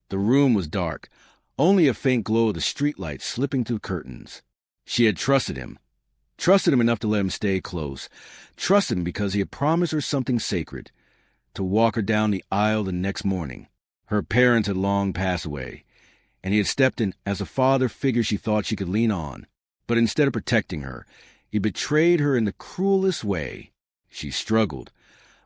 The room was dark, only a faint glow of the streetlight slipping through curtains. She had trusted him enough to let him stay close, trusted him because he had promised her something sacred, to walk her down the aisle the next morning. Her parents had long passed away, and he had stepped in as a father figure she thought she could lean on. But instead of protecting her, he betrayed her in the cruelest way. She struggled,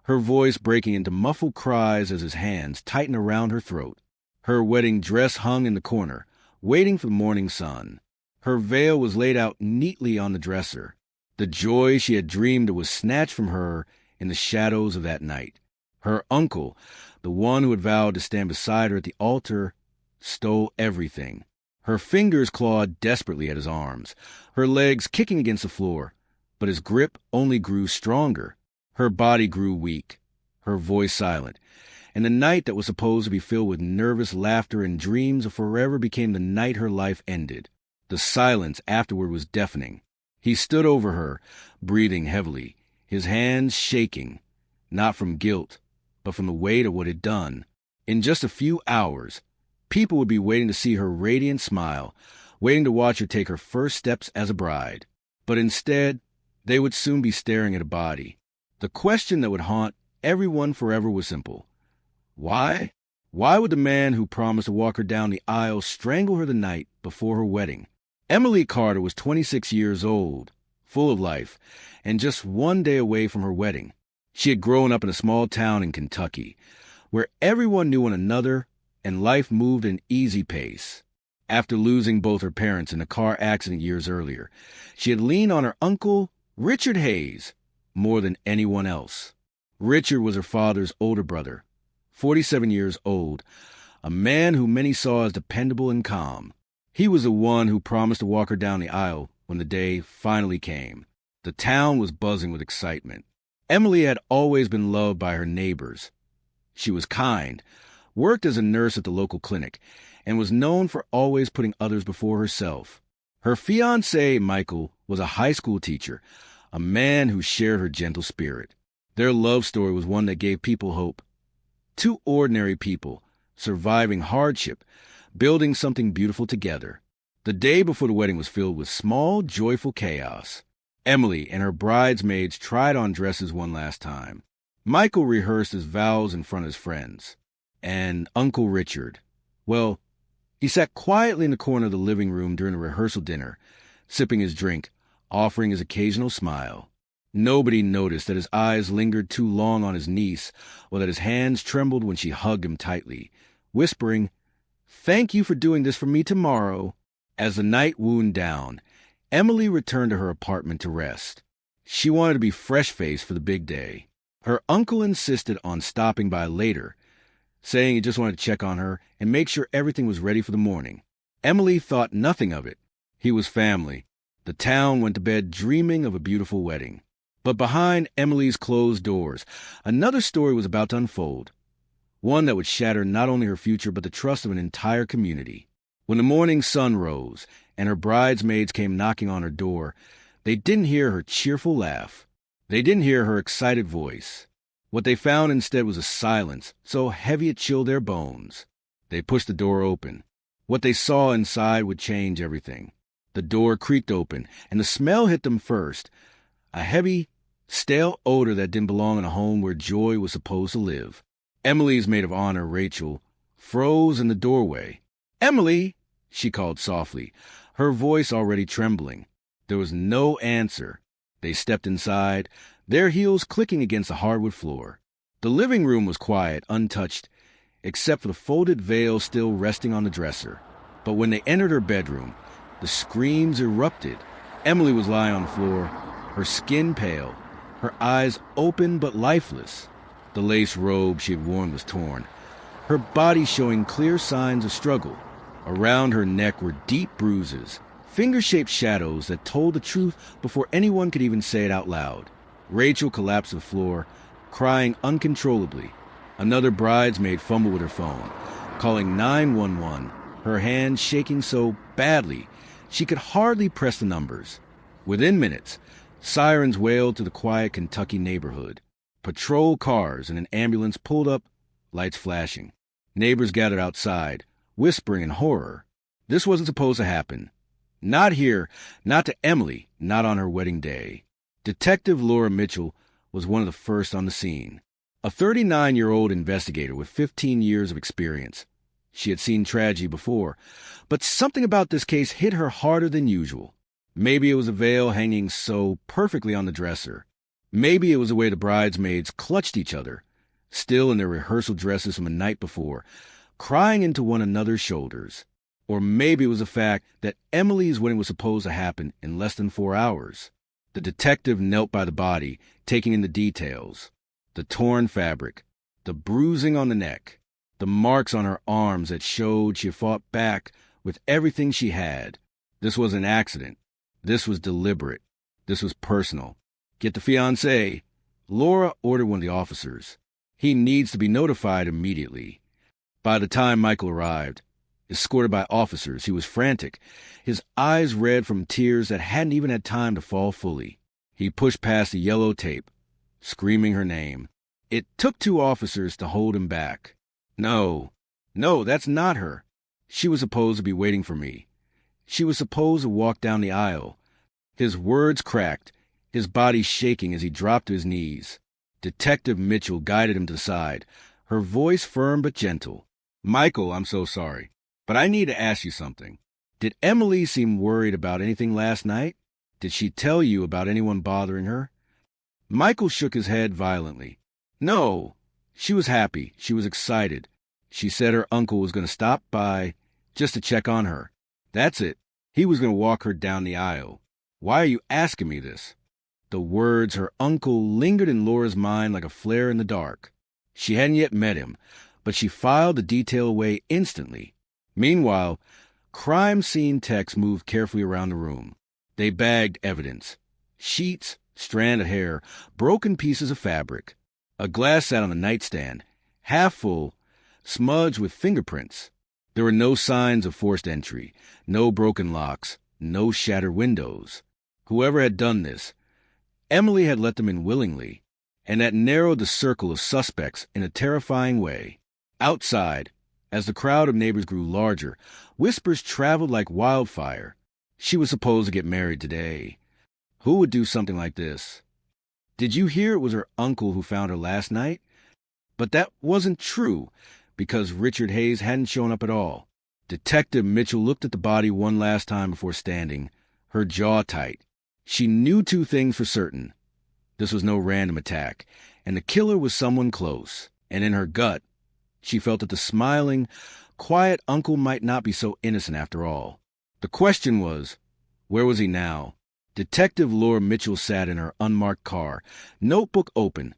her voice breaking into muffled cries as his hands tightened around her throat. Her wedding dress hung in the corner, waiting for the morning sun. Her veil was laid out neatly on the dresser. The joy she had dreamed of was snatched from her in the shadows of that night. Her uncle, the one who had vowed to stand beside her at the altar, stole everything. Her fingers clawed desperately at his arms, her legs kicking against the floor, but his grip only grew stronger. Her body grew weak, her voice silent, and the night that was supposed to be filled with nervous laughter and dreams of forever became the night her life ended. The silence afterward was deafening. He stood over her, breathing heavily, his hands shaking, not from guilt, but from the weight of what he'd done. In just a few hours, people would be waiting to see her radiant smile, waiting to watch her take her first steps as a bride. But instead, they would soon be staring at a body. The question that would haunt everyone forever was simple. Why? Why would the man who promised to walk her down the aisle strangle her the night before her wedding? Emily Carter was 26 years old, full of life, and just one day away from her wedding. She had grown up in a small town in Kentucky, where everyone knew one another and life moved at an easy pace. After losing both her parents in a car accident years earlier, she had leaned on her uncle, Richard Hayes, more than anyone else. Richard was her father's older brother, 47 years old, a man who many saw as dependable and calm. He was the one who promised to walk her down the aisle when the day finally came. The town was buzzing with excitement. Emily had always been loved by her neighbors. She was kind, worked as a nurse at the local clinic, and was known for always putting others before herself. Her fiancé, Michael, was a high school teacher, a man who shared her gentle spirit. Their love story was one that gave people hope. Two ordinary people, surviving hardship, building something beautiful together. The day before the wedding was filled with small, joyful chaos. Emily and her bridesmaids tried on dresses one last time. Michael rehearsed his vows in front of his friends. And Uncle Richard, well, he sat quietly in the corner of the living room during the rehearsal dinner, sipping his drink, offering his occasional smile. Nobody noticed that his eyes lingered too long on his niece, or that his hands trembled when she hugged him tightly, whispering, "Thank you for doing this for me tomorrow." As the night wound down, Emily returned to her apartment to rest. She wanted to be fresh-faced for the big day. Her uncle insisted on stopping by later, saying he just wanted to check on her and make sure everything was ready for the morning. Emily thought nothing of it. He was family. The town went to bed dreaming of a beautiful wedding. But behind Emily's closed doors, another story was about to unfold, one that would shatter not only her future but the trust of an entire community. When the morning sun rose and her bridesmaids came knocking on her door, they didn't hear her cheerful laugh. They didn't hear her excited voice. What they found instead was a silence so heavy it chilled their bones. They pushed the door open. What they saw inside would change everything. The door creaked open, and the smell hit them first, a heavy, stale odor that didn't belong in a home where joy was supposed to live. Emily's maid of honor, Rachel, froze in the doorway. "Emily!" she called softly, her voice already trembling. There was no answer. They stepped inside, their heels clicking against the hardwood floor. The living room was quiet, untouched, except for the folded veil still resting on the dresser. But when they entered her bedroom, the screams erupted. Emily was lying on the floor, her skin pale, her eyes open but lifeless. The lace robe she had worn was torn, her body showing clear signs of struggle. Around her neck were deep bruises, finger-shaped shadows that told the truth before anyone could even say it out loud. Rachel collapsed to the floor, crying uncontrollably. Another bridesmaid fumbled with her phone, calling 911, her hands shaking so badly she could hardly press the numbers. Within minutes, sirens wailed through the quiet Kentucky neighborhood. Patrol cars and an ambulance pulled up, lights flashing. Neighbors gathered outside, whispering in horror. This wasn't supposed to happen. Not here, not to Emily, not on her wedding day. Detective Laura Mitchell was one of the first on the scene. A 39-year-old investigator with 15 years of experience. She had seen tragedy before, but something about this case hit her harder than usual. Maybe it was a veil hanging so perfectly on the dresser. Maybe it was the way the bridesmaids clutched each other, still in their rehearsal dresses from the night before, crying into one another's shoulders. Or maybe it was the fact that Emily's wedding was supposed to happen in less than 4 hours. The detective knelt by the body, taking in the details. The torn fabric, the bruising on the neck, the marks on her arms that showed she had fought back with everything she had. This was an accident. This was deliberate. This was personal. Get the fiancé. Laura ordered one of the officers. He needs to be notified immediately. By the time Michael arrived, escorted by officers, he was frantic, his eyes red from tears that hadn't even had time to fall fully. He pushed past the yellow tape, screaming her name. It took 2 officers to hold him back. No, that's not her. She was supposed to be waiting for me. She was supposed to walk down the aisle. His words cracked, his body shaking as he dropped to his knees. Detective Mitchell guided him to the side, her voice firm but gentle. Michael, I'm so sorry, but I need to ask you something. Did Emily seem worried about anything last night? Did she tell you about anyone bothering her? Michael shook his head violently. No. She was happy. She was excited. She said her uncle was going to stop by just to check on her. That's it. He was going to walk her down the aisle. Why are you asking me this? The words her uncle lingered in Laura's mind like a flare in the dark. She hadn't yet met him, but she filed the detail away instantly. Meanwhile, crime scene techs moved carefully around the room. They bagged evidence. Sheets, strand of hair, broken pieces of fabric. A glass sat on the nightstand, half full, smudged with fingerprints. There were no signs of forced entry, no broken locks, no shattered windows. Whoever had done this, Emily had let them in willingly, and that narrowed the circle of suspects in a terrifying way. Outside, as the crowd of neighbors grew larger, whispers traveled like wildfire. She was supposed to get married today. Who would do something like this? Did you hear it was her uncle who found her last night? But that wasn't true, because Richard Hayes hadn't shown up at all. Detective Mitchell looked at the body one last time before standing, her jaw tight. She knew 2 things for certain. This was no random attack, and the killer was someone close. And in her gut, she felt that the smiling, quiet uncle might not be so innocent after all. The question was, where was he now? Detective Laura Mitchell sat in her unmarked car, notebook open,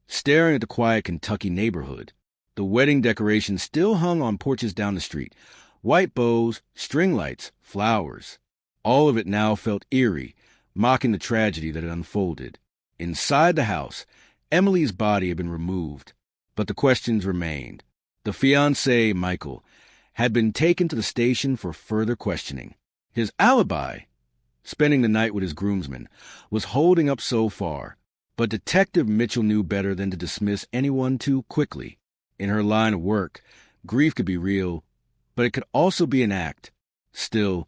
staring at the quiet Kentucky neighborhood. The wedding decorations still hung on porches down the street. White bows, string lights, flowers. All of it now felt eerie, mocking the tragedy that had unfolded. Inside the house, Emily's body had been removed, but the questions remained. The fiancé, Michael, had been taken to the station for further questioning. His alibi, spending the night with his groomsmen, was holding up so far, but Detective Mitchell knew better than to dismiss anyone too quickly. In her line of work, grief could be real, but it could also be an act. Still,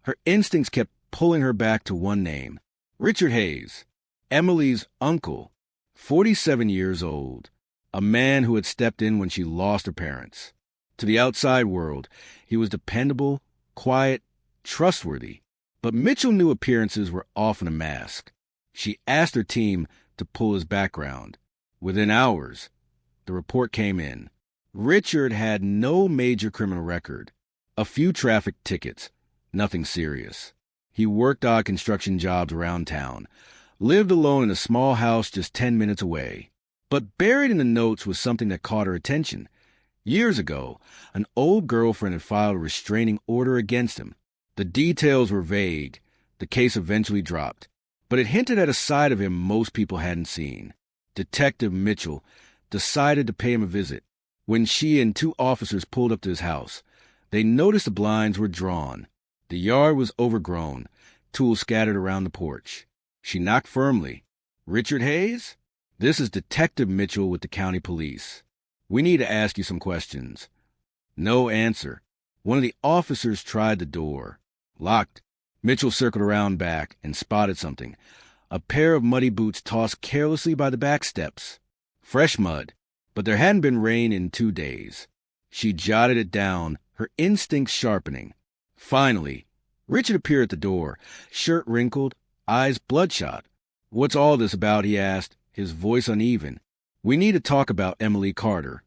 her instincts kept pulling her back to one name, Richard Hayes, Emily's uncle, 47 years old, a man who had stepped in when she lost her parents. To the outside world, he was dependable, quiet, trustworthy, but Mitchell knew appearances were often a mask. She asked her team to pull his background. Within hours, the report came in. Richard had no major criminal record, a few traffic tickets, nothing serious. He worked odd construction jobs around town, lived alone in a small house just 10 minutes away. But buried in the notes was something that caught her attention. Years ago, an old girlfriend had filed a restraining order against him. The details were vague. The case eventually dropped, but it hinted at a side of him most people hadn't seen. Detective Mitchell decided to pay him a visit. When she and 2 officers pulled up to his house, they noticed the blinds were drawn. The yard was overgrown, tools scattered around the porch. She knocked firmly. "Richard Hayes? This is Detective Mitchell with the county police. We need to ask you some questions." No answer. One of the officers tried the door. Locked. Mitchell circled around back and spotted something. A pair of muddy boots tossed carelessly by the back steps. Fresh mud, but there hadn't been rain in 2 days. She jotted it down, her instincts sharpening. Finally, Richard appeared at the door, shirt wrinkled, eyes bloodshot. "What's all this about?" he asked, his voice uneven. "We need to talk about Emily Carter,"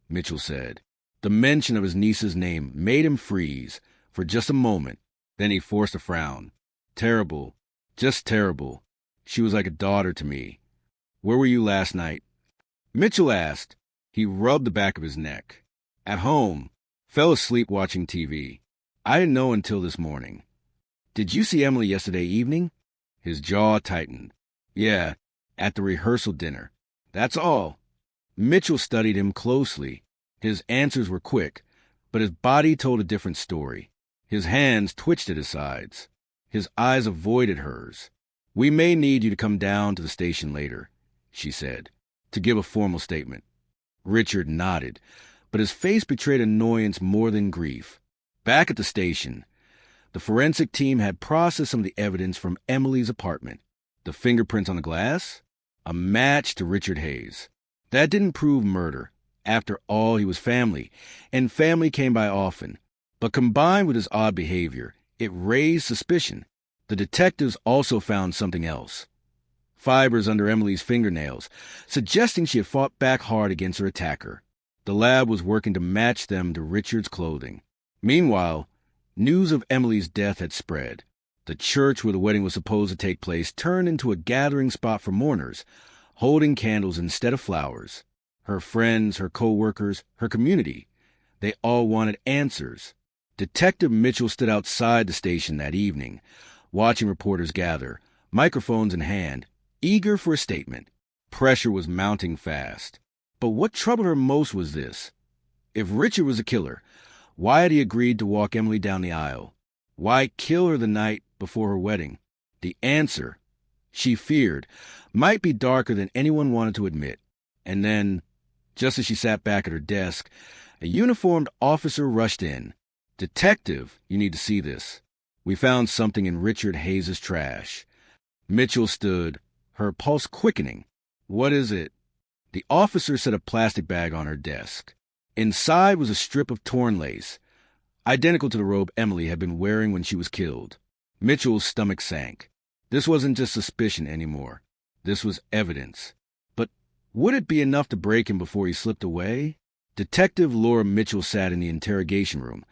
Mitchell said. The mention of his niece's name made him freeze for just a moment. Then he forced a frown. "Terrible. Just terrible. She was like a daughter to me. Where were you last night?" Mitchell asked. He rubbed the back of his neck. "At home. Fell asleep watching TV. I didn't know until this morning." "Did you see Emily yesterday evening?" His jaw tightened. "Yeah, at the rehearsal dinner. That's all." Mitchell studied him closely. His answers were quick, but his body told a different story. His hands twitched at his sides. His eyes avoided hers. "We may need you to come down to the station later," she said, "to give a formal statement." Richard nodded, but his face betrayed annoyance more than grief. Back at the station, the forensic team had processed some of the evidence from Emily's apartment. The fingerprints on the glass? A match to Richard Hayes. That didn't prove murder. After all, he was family, and family came by often. But combined with his odd behavior, it raised suspicion. The detectives also found something else. Fibers under Emily's fingernails, suggesting she had fought back hard against her attacker. The lab was working to match them to Richard's clothing. Meanwhile, news of Emily's death had spread. The church where the wedding was supposed to take place turned into a gathering spot for mourners, holding candles instead of flowers. Her friends, her co-workers, her community, they all wanted answers. Detective Mitchell stood outside the station that evening, watching reporters gather, microphones in hand, eager for a statement. Pressure was mounting fast. But what troubled her most was this. If Richard was a killer, why had he agreed to walk Emily down the aisle? Why kill her the night before her wedding? The answer, she feared, might be darker than anyone wanted to admit. And then, just as she sat back at her desk, a uniformed officer rushed in. "Detective, you need to see this. We found something in Richard Hayes' trash." Mitchell stood, her pulse quickening. "What is it?" The officer set a plastic bag on her desk. Inside was a strip of torn lace, identical to the robe Emily had been wearing when she was killed. Mitchell's stomach sank. This wasn't just suspicion anymore. This was evidence. But would it be enough to break him before he slipped away? Detective Laura Mitchell sat in the interrogation room,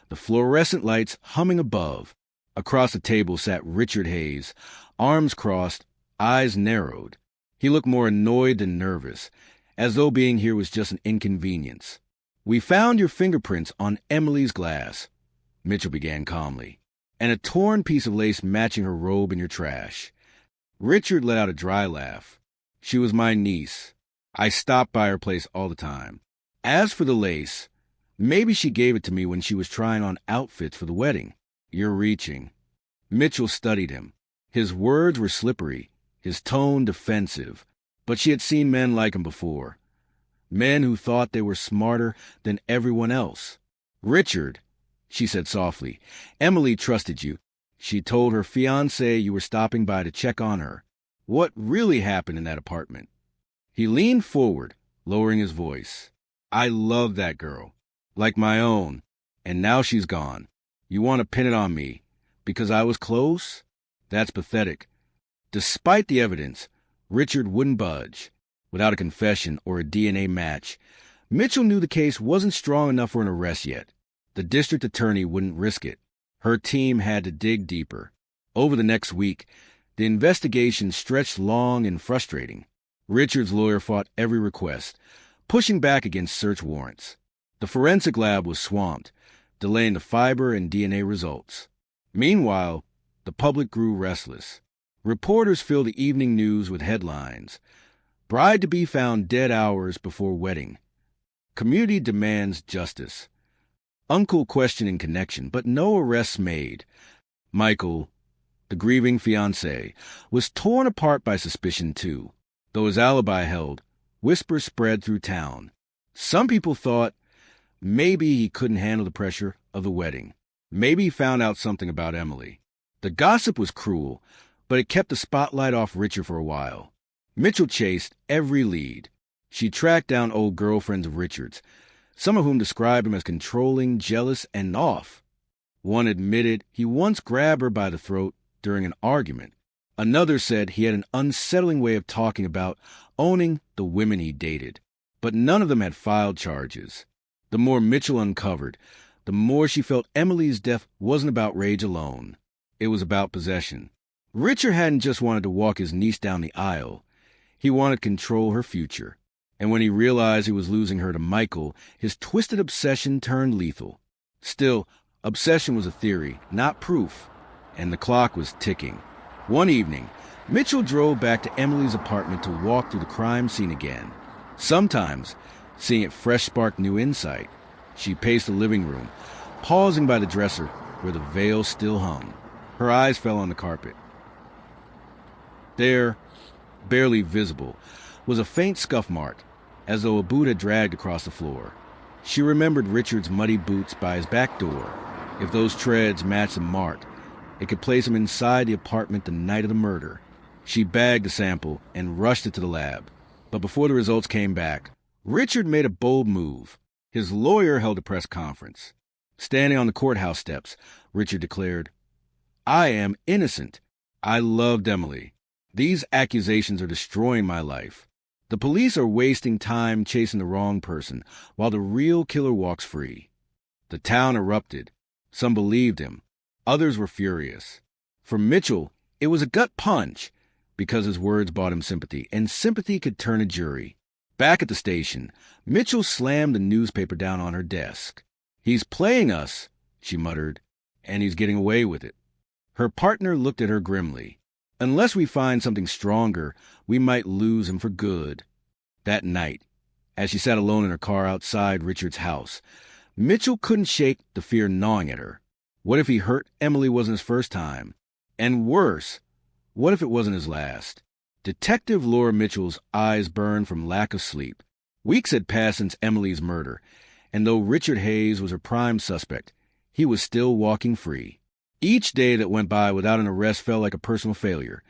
the fluorescent lights humming above. Across the table sat Richard Hayes, arms crossed, eyes narrowed. He looked more annoyed than nervous, as though being here was just an inconvenience. "We found your fingerprints on Emily's glass," Mitchell began calmly, "and a torn piece of lace matching her robe in your trash." Richard let out a dry laugh. "She was my niece. I stopped by her place all the time. As for the lace, maybe she gave it to me when she was trying on outfits for the wedding." "You're reaching." Mitchell studied him. His words were slippery, his tone defensive, but she had seen men like him before. Men who thought they were smarter than everyone else. "Richard," she said softly, "Emily trusted you. She told her fiancé you were stopping by to check on her. What really happened in that apartment?" He leaned forward, lowering his voice. "I love that girl, like my own, and now she's gone. You want to pin it on me, because I was close? That's pathetic." Despite the evidence, Richard wouldn't budge. Without a confession or a DNA match, Mitchell knew the case wasn't strong enough for an arrest yet. The district attorney wouldn't risk it. Her team had to dig deeper. Over the next week, the investigation stretched long and frustrating. Richard's lawyer fought every request, pushing back against search warrants. The forensic lab was swamped, delaying the fiber and DNA results. Meanwhile, the public grew restless. Reporters filled the evening news with headlines. "Bride to be found dead hours before wedding. Community demands justice. Uncle questioning connection, but no arrests made." Michael, the grieving fiancé, was torn apart by suspicion too. Though his alibi held, whispers spread through town. Some people thought Maybe he couldn't handle the pressure of the wedding. Maybe he found out something about Emily. The gossip was cruel, but it kept the spotlight off Richard for a while. Mitchell chased every lead. She tracked down old girlfriends of Richard's, some of whom described him as controlling, jealous, and off. One admitted he once grabbed her by the throat during an argument. Another said he had an unsettling way of talking about owning the women he dated. But none of them had filed charges. The more Mitchell uncovered, the more she felt Emily's death wasn't about rage alone. It was about possession. Richard hadn't just wanted to walk his niece down the aisle. He wanted to control her future. And when he realized he was losing her to Michael, his twisted obsession turned lethal. Still, obsession was a theory, not proof, and the clock was ticking. One evening, Mitchell drove back to Emily's apartment to walk through the crime scene again. Sometimes, seeing it fresh sparked new insight. She paced the living room, pausing by the dresser where the veil still hung. Her eyes fell on the carpet. There, barely visible, was a faint scuff mark, as though a boot had dragged across the floor. She remembered Richard's muddy boots by his back door. If those treads matched the mark, it could place him inside the apartment the night of the murder. She bagged the sample and rushed it to the lab. But before the results came back, Richard made a bold move. His lawyer held a press conference. Standing on the courthouse steps, Richard declared, "I am innocent. I loved Emily. These accusations are destroying my life. The police are wasting time chasing the wrong person, while the real killer walks free." The town erupted. Some believed him. Others were furious. For Mitchell, it was a gut punch, because his words bought him sympathy, and sympathy could turn a jury. Back at the station, Mitchell slammed the newspaper down on her desk. "He's playing us," she muttered, "and he's getting away with it." Her partner looked at her grimly. "Unless we find something stronger, we might lose him for good." That night, as she sat alone in her car outside Richard's house, Mitchell couldn't shake the fear gnawing at her. What if he hurt Emily wasn't his first time? And worse, what if it wasn't his last? Detective Laura Mitchell's eyes burned from lack of sleep. Weeks had passed since Emily's murder, and though Richard Hayes was her prime suspect, he was still walking free. Each day that went by without an arrest felt like a personal failure,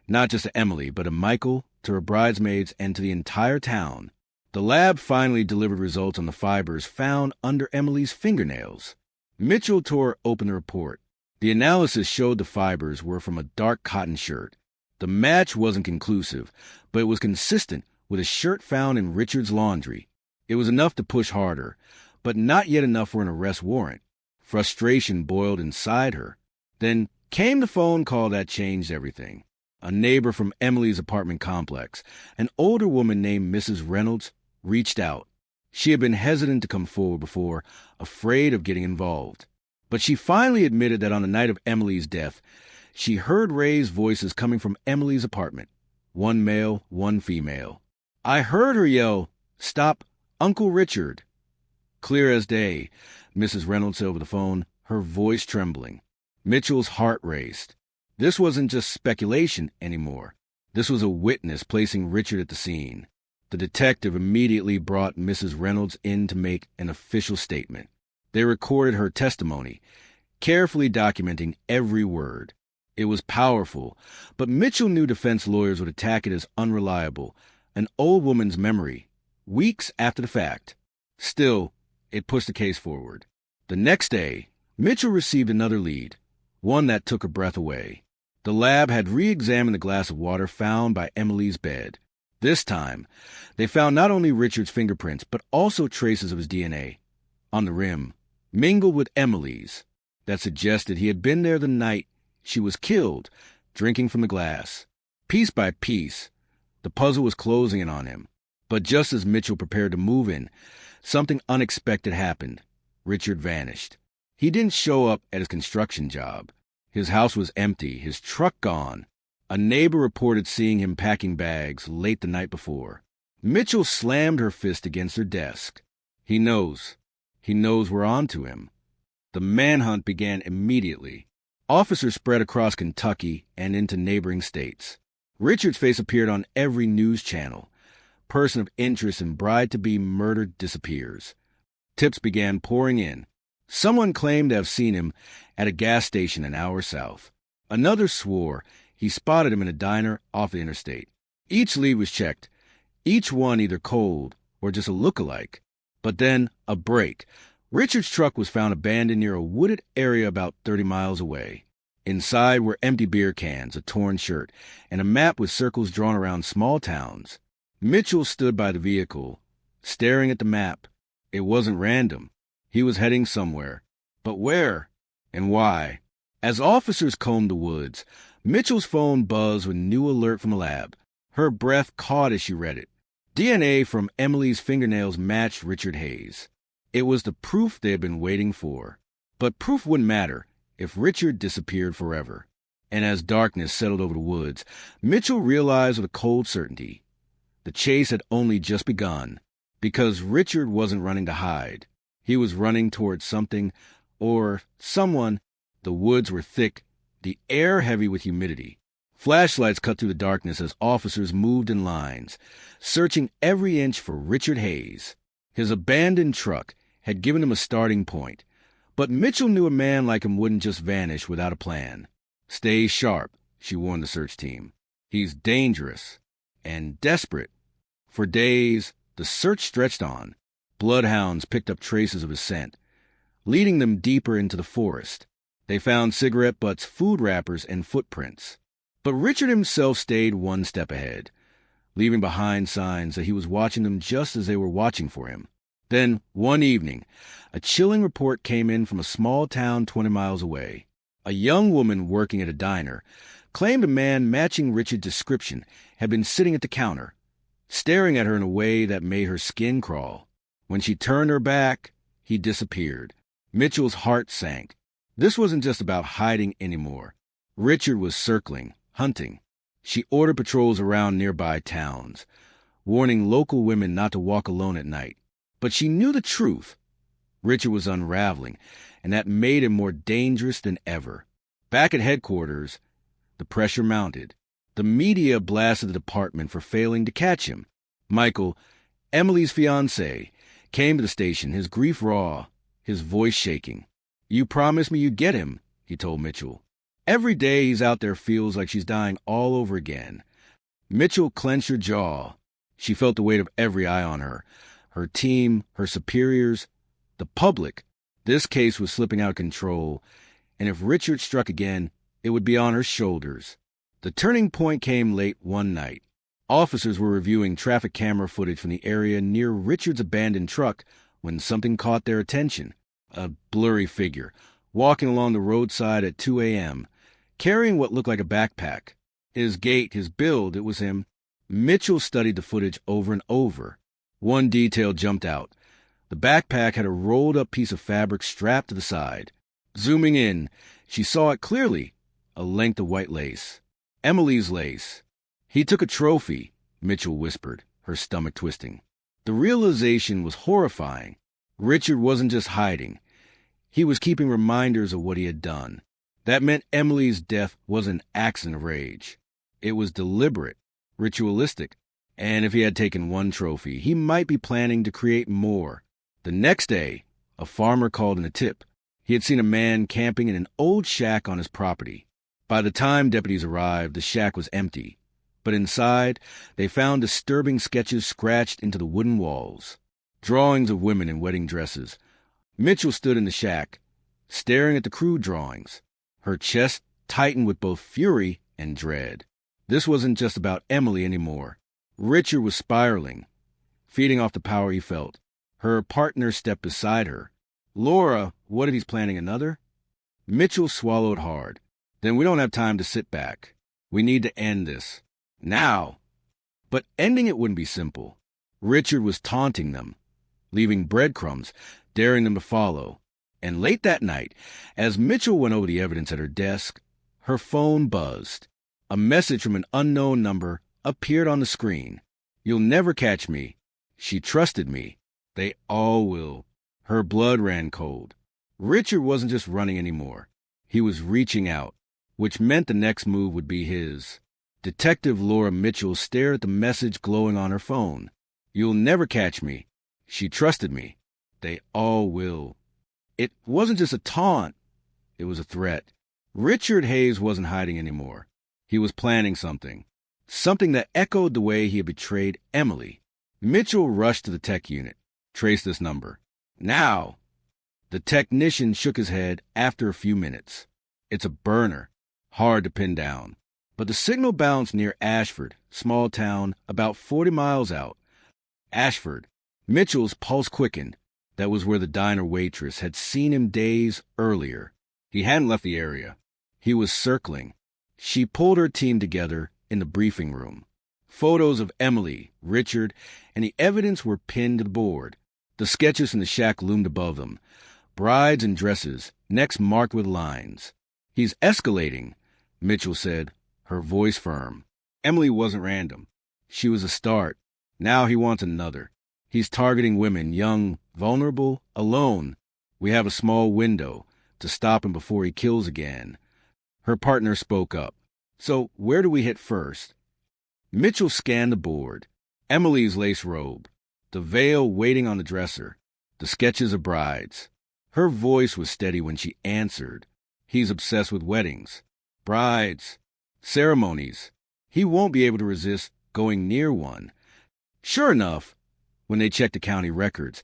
not just to Emily, but to Michael, to her bridesmaids, and to the entire town. The lab finally delivered results on the fibers found under Emily's fingernails. Mitchell tore open the report. The analysis showed the fibers were from a dark cotton shirt. The match wasn't conclusive, but it was consistent with a shirt found in Richard's laundry. It was enough to push harder, but not yet enough for an arrest warrant. Frustration boiled inside her. Then came the phone call that changed everything. A neighbor from Emily's apartment complex, an older woman named Mrs. Reynolds, reached out. She had been hesitant to come forward before, afraid of getting involved. But she finally admitted that on the night of Emily's death, she heard raised voices coming from Emily's apartment. One male, one female. "I heard her yell, 'Stop, Uncle Richard.'" Clear as day, Mrs. Reynolds said over the phone, her voice trembling. Mitchell's heart raced. This wasn't just speculation anymore. This was a witness placing Richard at the scene. The detective immediately brought Mrs. Reynolds in to make an official statement. They recorded her testimony, carefully documenting every word. It was powerful, but Mitchell knew defense lawyers would attack it as unreliable, an old woman's memory, weeks after the fact. Still, it pushed the case forward. The next day, Mitchell received another lead, one that took her breath away. The lab had re-examined the glass of water found by Emily's bed. This time, they found not only Richard's fingerprints, but also traces of his DNA on the rim, mingled with Emily's, that suggested he had been there the night she was killed, drinking from the glass. Piece by piece, the puzzle was closing in on him. But just as Mitchell prepared to move in, something unexpected happened. Richard vanished. He didn't show up at his construction job. His house was empty, his truck gone. A neighbor reported seeing him packing bags late the night before. Mitchell slammed her fist against her desk. He knows. He knows we're on to him. The manhunt began immediately. Officers spread across Kentucky and into neighboring states. Richard's face appeared on every news channel. Person of interest and bride-to-be murdered disappears. Tips began pouring in. Someone claimed to have seen him at a gas station an hour south. Another swore he spotted him in a diner off the interstate. Each lead was checked, each one either cold or just a look-alike. But then, a break. Richard's truck was found abandoned near a wooded area about 30 miles away. Inside were empty beer cans, a torn shirt, and a map with circles drawn around small towns. Mitchell stood by the vehicle, staring at the map. It wasn't random. He was heading somewhere. But where? And why? As officers combed the woods, Mitchell's phone buzzed with a new alert from the lab. Her breath caught as she read it. DNA from Emily's fingernails matched Richard Hayes. It was the proof they had been waiting for. But proof wouldn't matter if Richard disappeared forever. And as darkness settled over the woods, Mitchell realized with a cold certainty the chase had only just begun, because Richard wasn't running to hide. He was running towards something or someone. The woods were thick, the air heavy with humidity. Flashlights cut through the darkness as officers moved in lines, searching every inch for Richard Hayes. His abandoned truck had given him a starting point, but Mitchell knew a man like him wouldn't just vanish without a plan. "Stay sharp," she warned the search team. "He's dangerous and desperate." For days, the search stretched on. Bloodhounds picked up traces of his scent, leading them deeper into the forest. They found cigarette butts, food wrappers, and footprints. But Richard himself stayed one step ahead, leaving behind signs that he was watching them just as they were watching for him. Then, one evening, a chilling report came in from a small town 20 miles away. A young woman working at a diner claimed a man matching Richard's description had been sitting at the counter, staring at her in a way that made her skin crawl. When she turned her back, he disappeared. Mitchell's heart sank. This wasn't just about hiding anymore. Richard was circling, hunting. She ordered patrols around nearby towns, warning local women not to walk alone at night. But she knew the truth. Richard was unraveling, and that made him more dangerous than ever. Back at headquarters, the pressure mounted. The media blasted the department for failing to catch him. Michael, Emily's fiancé, came to the station, his grief raw, his voice shaking. "You promised me you'd get him," he told Mitchell. "Every day he's out there feels like she's dying all over again." Mitchell clenched her jaw. She felt the weight of every eye on her. Her team, her superiors, the public. This case was slipping out of control, and if Richard struck again, it would be on her shoulders. The turning point came late one night. Officers were reviewing traffic camera footage from the area near Richard's abandoned truck when something caught their attention. A blurry figure, walking along the roadside at 2 a.m., carrying what looked like a backpack. His gait, his build, it was him. Mitchell studied the footage over and over. One detail jumped out. The backpack had a rolled-up piece of fabric strapped to the side. Zooming in, she saw it clearly, a length of white lace. Emily's lace. "He took a trophy," Mitchell whispered, her stomach twisting. The realization was horrifying. Richard wasn't just hiding. He was keeping reminders of what he had done. That meant Emily's death wasn't an accident of rage. It was deliberate, ritualistic, and if he had taken one trophy, he might be planning to create more. The next day, a farmer called in a tip. He had seen a man camping in an old shack on his property. By the time deputies arrived, the shack was empty. But inside, they found disturbing sketches scratched into the wooden walls. Drawings of women in wedding dresses. Mitchell stood in the shack, staring at the crude drawings. Her chest tightened with both fury and dread. This wasn't just about Emily anymore. Richard was spiraling, feeding off the power he felt. Her partner stepped beside her. "Laura, what if he's planning another?" Mitchell swallowed hard. "Then we don't have time to sit back. We need to end this. Now." But ending it wouldn't be simple. Richard was taunting them, leaving breadcrumbs, daring them to follow. And late that night, as Mitchell went over the evidence at her desk, her phone buzzed. A message from an unknown number appeared on the screen. "You'll never catch me. She trusted me. They all will." Her blood ran cold. Richard wasn't just running anymore. He was reaching out, which meant the next move would be his. Detective Laura Mitchell stared at the message glowing on her phone. "You'll never catch me. She trusted me. They all will. It wasn't just a taunt. It was a threat. Richard Hayes wasn't hiding anymore. He was planning something. Something that echoed the way he had betrayed Emily. Mitchell rushed to the tech unit. Trace this number. Now! The technician shook his head after a few minutes. It's a burner. Hard to pin down. But the signal bounced near Ashford, small town, about 40 miles out. Ashford. Mitchell's pulse quickened. That was where the diner waitress had seen him days earlier. He hadn't left the area. He was circling. She pulled her team together in the briefing room. Photos of Emily, Richard, and the evidence were pinned to the board. The sketches in the shack loomed above them. Brides in dresses, necks marked with lines. He's escalating, Mitchell said, her voice firm. Emily wasn't random. She was a start. Now he wants another. He's targeting women, young, vulnerable, alone. We have a small window to stop him before he kills again. Her partner spoke up. So where do we hit first? Mitchell scanned the board. Emily's lace robe. The veil waiting on the dresser. The sketches of brides. Her voice was steady when she answered. He's obsessed with weddings. Brides. Ceremonies. He won't be able to resist going near one. Sure enough, when they checked the county records,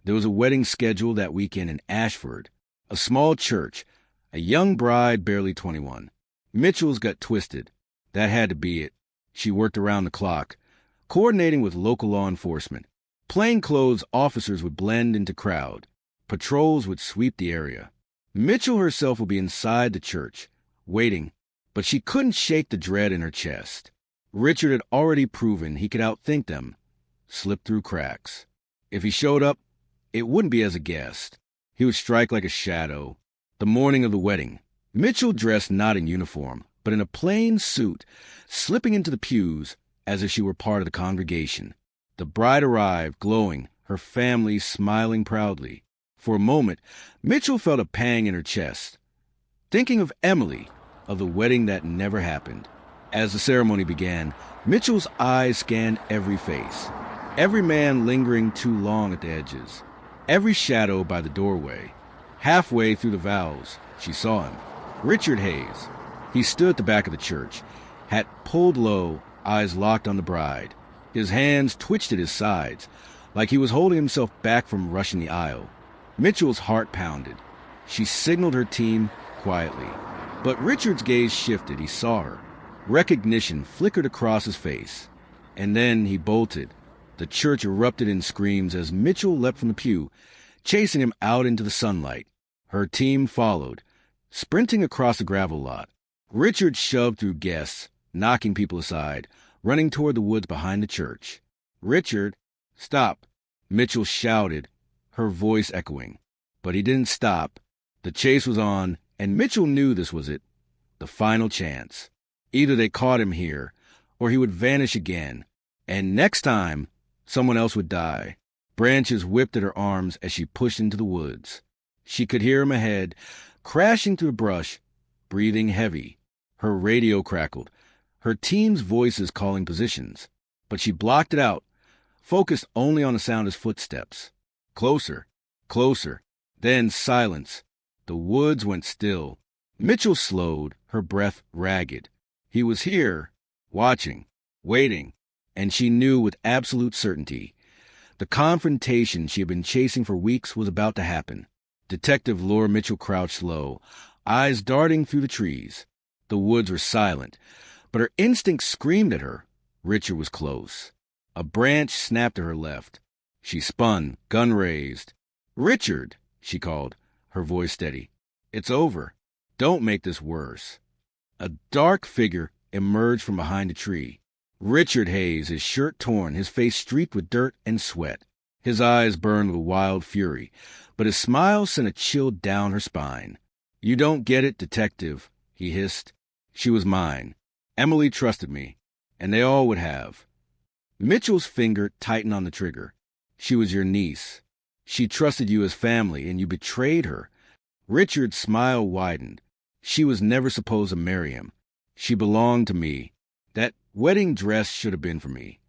there was a wedding scheduled that weekend in Ashford. A small church. A young bride, barely 21. Mitchell's got twisted. That had to be it. She worked around the clock, coordinating with local law enforcement. Plainclothes officers would blend into crowd. Patrols would sweep the area. Mitchell herself would be inside the church, waiting, but she couldn't shake the dread in her chest. Richard had already proven he could outthink them, slip through cracks. If he showed up, it wouldn't be as a guest. He would strike like a shadow. The morning of the wedding, Mitchell dressed not in uniform, but in a plain suit, slipping into the pews as if she were part of the congregation. The bride arrived, glowing, her family smiling proudly. For a moment, Mitchell felt a pang in her chest, thinking of Emily, of the wedding that never happened. As the ceremony began, Mitchell's eyes scanned every face, every man lingering too long at the edges, every shadow by the doorway. Halfway through the vows, she saw him, Richard Hayes. He stood at the back of the church, hat pulled low, eyes locked on the bride. His hands twitched at his sides, like he was holding himself back from rushing the aisle. Mitchell's heart pounded. She signaled her team quietly. But Richard's gaze shifted. He saw her. Recognition flickered across his face. And then he bolted. The church erupted in screams as Mitchell leapt from the pew, chasing him out into the sunlight. Her team followed, sprinting across the gravel lot. Richard shoved through guests, knocking people aside, running toward the woods behind the church. "Richard, stop!" Mitchell shouted, her voice echoing. But he didn't stop. The chase was on, and Mitchell knew this was it. The final chance. Either they caught him here, or he would vanish again. And next time, someone else would die. Branches whipped at her arms as she pushed into the woods. She could hear him ahead, crashing through the brush, breathing heavy. Her radio crackled, her team's voices calling positions. But she blocked it out, focused only on the sound of his footsteps. Closer, closer, then silence. The woods went still. Mitchell slowed, her breath ragged. He was here, watching, waiting, and she knew with absolute certainty. The confrontation she had been chasing for weeks was about to happen. Detective Laura Mitchell crouched low, eyes darting through the trees. The woods were silent, but her instinct screamed at her. Richard was close. A branch snapped to her left. She spun, gun raised. "Richard," she called, her voice steady. "It's over. Don't make this worse." A dark figure emerged from behind a tree. Richard Hayes, his shirt torn, his face streaked with dirt and sweat. His eyes burned with wild fury, but his smile sent a chill down her spine. "You don't get it, detective," he hissed. "She was mine. Emily trusted me, and they all would have." Mitchell's finger tightened on the trigger. "She was your niece. She trusted you as family, and you betrayed her." Richard's smile widened. "She was never supposed to marry him. She belonged to me. That wedding dress should have been for me."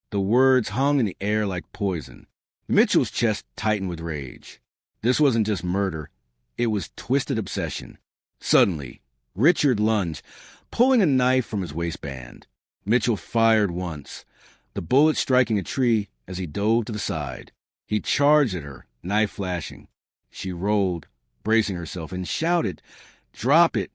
The words hung in the air like poison. Mitchell's chest tightened with rage. This wasn't just murder. It was twisted obsession. Suddenly, Richard lunged, pulling a knife from his waistband. Mitchell fired once, the bullet striking a tree as he dove to the side. He charged at her, knife flashing. She rolled, bracing herself, and shouted, "Drop it!"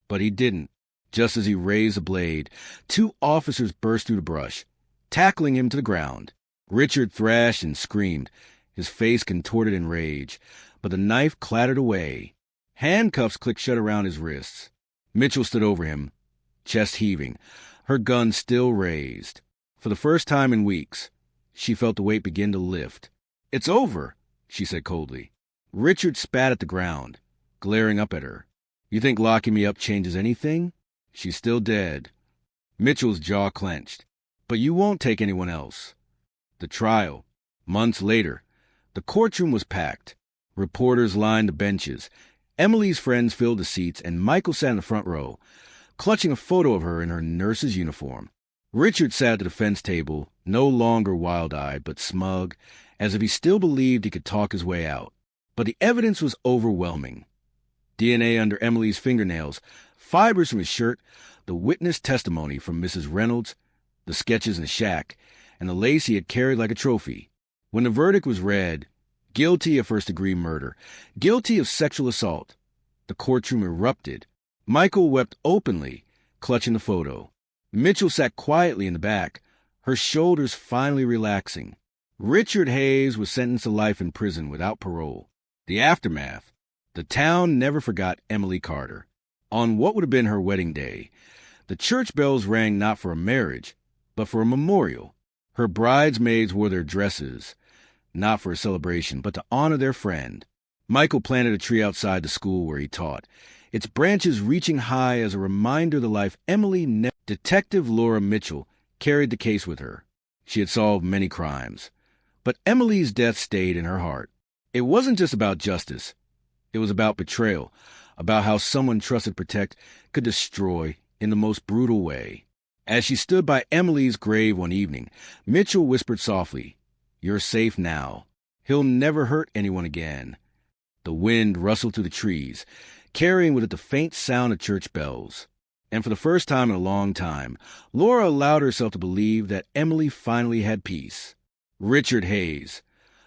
But he didn't. Just as he raised the blade, two officers burst through the brush, tackling him to the ground. Richard thrashed and screamed, his face contorted in rage, but the knife clattered away. Handcuffs clicked shut around his wrists. Mitchell stood over him, chest heaving, her gun still raised. For the first time in weeks, she felt the weight begin to lift. "It's over," she said coldly. Richard spat at the ground, glaring up at her. "You think locking me up changes anything? She's still dead." Mitchell's jaw clenched. "But you won't take anyone else." The trial. Months later. The courtroom was packed. Reporters lined the benches. Emily's friends filled the seats, and Michael sat in the front row, clutching a photo of her in her nurse's uniform. Richard sat at the defense table, no longer wild-eyed, but smug, as if he still believed he could talk his way out. But the evidence was overwhelming. DNA under Emily's fingernails, fibers from his shirt, the witness testimony from Mrs. Reynolds, the sketches in the shack, and the lace he had carried like a trophy. When the verdict was read, guilty of first-degree murder, guilty of sexual assault, the courtroom erupted. Michael wept openly, clutching the photo. Mitchell sat quietly in the back, her shoulders finally relaxing. Richard Hayes was sentenced to life in prison without parole. The aftermath. The town never forgot Emily Carter. On what would have been her wedding day, the church bells rang not for a marriage, but for a memorial. Her bridesmaids wore their dresses, not for a celebration, but to honor their friend. Michael planted a tree outside the school where he taught, its branches reaching high as a reminder of the life Emily never. Detective Laura Mitchell carried the case with her. She had solved many crimes, but Emily's death stayed in her heart. It wasn't just about justice. It was about betrayal, about how someone trusted to protect could destroy in the most brutal way. As she stood by Emily's grave one evening, Mitchell whispered softly, "You're safe now. He'll never hurt anyone again." The wind rustled through the trees, carrying with it the faint sound of church bells. And for the first time in a long time, Laura allowed herself to believe that Emily finally had peace. Richard Hayes,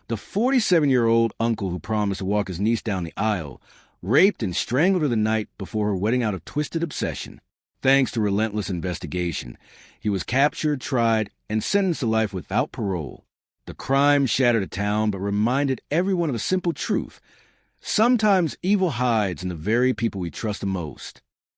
the 47-year-old uncle who promised to walk his niece down the aisle, raped and strangled her the night before her wedding out of twisted obsession. Thanks to relentless investigation, he was captured, tried, and sentenced to life without parole. The crime shattered a town but reminded everyone of a simple truth. Sometimes evil hides in the very people we trust the most.